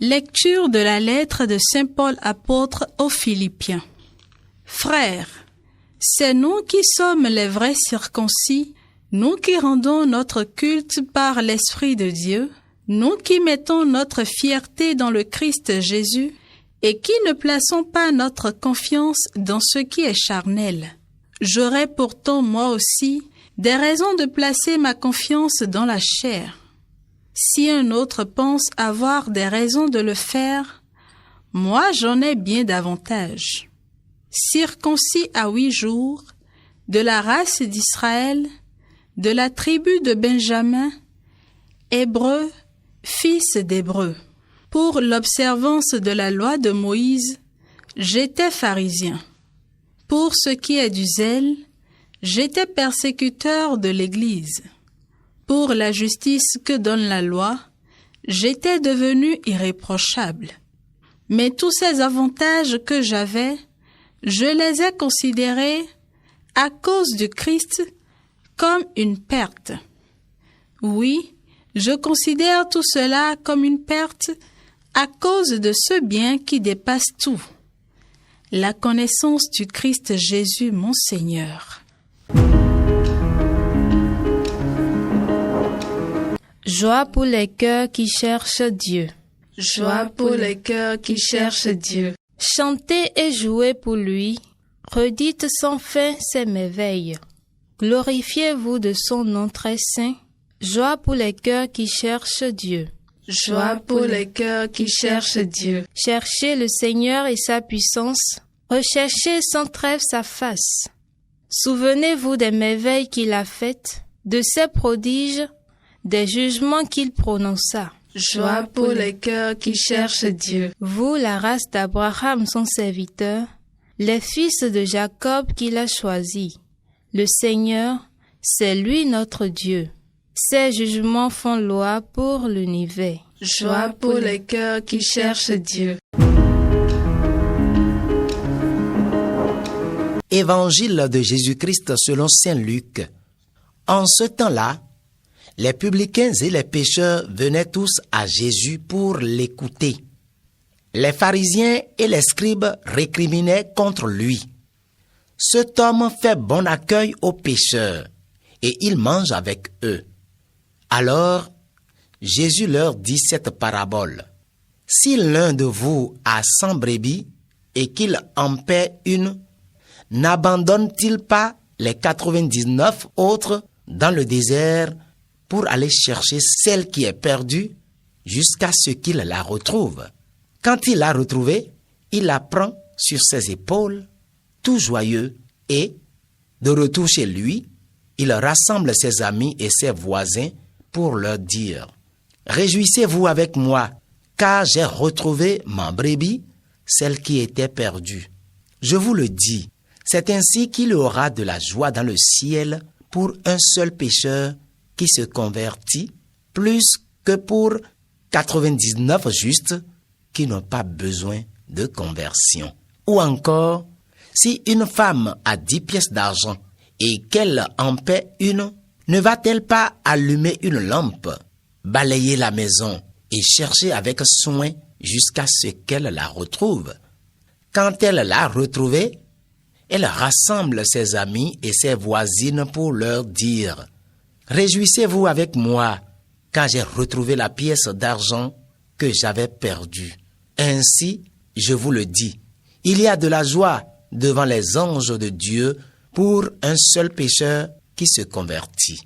Lecture de la lettre de Saint Paul apôtre aux Philippiens. Frères, c'est nous qui sommes les vrais circoncis, nous qui rendons notre culte par l'Esprit de Dieu, nous qui mettons notre fierté dans le Christ Jésus et qui ne plaçons pas notre confiance dans ce qui est charnel. J'aurais pourtant moi aussi des raisons de placer ma confiance dans la chair. Si un autre pense avoir des raisons de le faire, moi j'en ai bien davantage. Circoncis à 8 jours, de la race d'Israël, de la tribu de Benjamin, Hébreu, fils d'Hébreu. Pour l'observance de la loi de Moïse, j'étais pharisien. Pour ce qui est du zèle, j'étais persécuteur de l'Église. Pour la justice que donne la loi, j'étais devenu irréprochable. Mais tous ces avantages que j'avais, je les ai considérés, à cause du Christ, comme une perte. Oui, je considère tout cela comme une perte à cause de ce bien qui dépasse tout, la connaissance du Christ Jésus mon Seigneur. Joie pour les cœurs qui cherchent Dieu. Joie pour les cœurs qui cherchent Dieu. Chantez et jouez pour lui. Redites sans fin ses merveilles. Glorifiez-vous de son nom très saint. Joie pour les cœurs qui cherchent Dieu. Joie pour les cœurs qui cherchent Dieu. Cherchez le Seigneur et sa puissance. Recherchez sans trêve sa face. Souvenez-vous des merveilles qu'il a faites, de ses prodiges, des jugements qu'il prononça. Joie pour les cœurs qui cherchent Dieu. Vous, la race d'Abraham, son serviteur, les fils de Jacob qu'il a choisis. Le Seigneur, c'est lui notre Dieu. Ses jugements font loi pour l'univers. Joie pour les cœurs qui cherchent Dieu. Évangile de Jésus-Christ selon saint Luc. En ce temps-là, les publicains et les pécheurs venaient tous à Jésus pour l'écouter. Les pharisiens et les scribes récriminaient contre lui. Cet homme fait bon accueil aux pécheurs, et il mange avec eux. Alors, Jésus leur dit cette parabole. Si l'un de vous a 100 brebis et qu'il en paie une, n'abandonne-t-il pas les 99 autres dans le désert pour aller chercher celle qui est perdue jusqu'à ce qu'il la retrouve? Quand il l'a retrouvée, il la prend sur ses épaules, tout joyeux, et, de retour chez lui, il rassemble ses amis et ses voisins pour leur dire « Réjouissez-vous avec moi, car j'ai retrouvé ma brebis, celle qui était perdue. Je vous le dis, c'est ainsi qu'il y aura de la joie dans le ciel pour un seul pécheur qui se convertit, plus que pour 99 justes qui n'ont pas besoin de conversion. » Ou encore, si une femme a 10 pièces d'argent et qu'elle en paie une, ne va-t-elle pas allumer une lampe, balayer la maison et chercher avec soin jusqu'à ce qu'elle la retrouve? Quand elle l'a retrouvée, elle rassemble ses amis et ses voisines pour leur dire « Réjouissez-vous avec moi, car j'ai retrouvé la pièce d'argent que j'avais perdue. » Ainsi, je vous le dis, il y a de la joie devant les anges de Dieu pour un seul pécheur qui se convertit.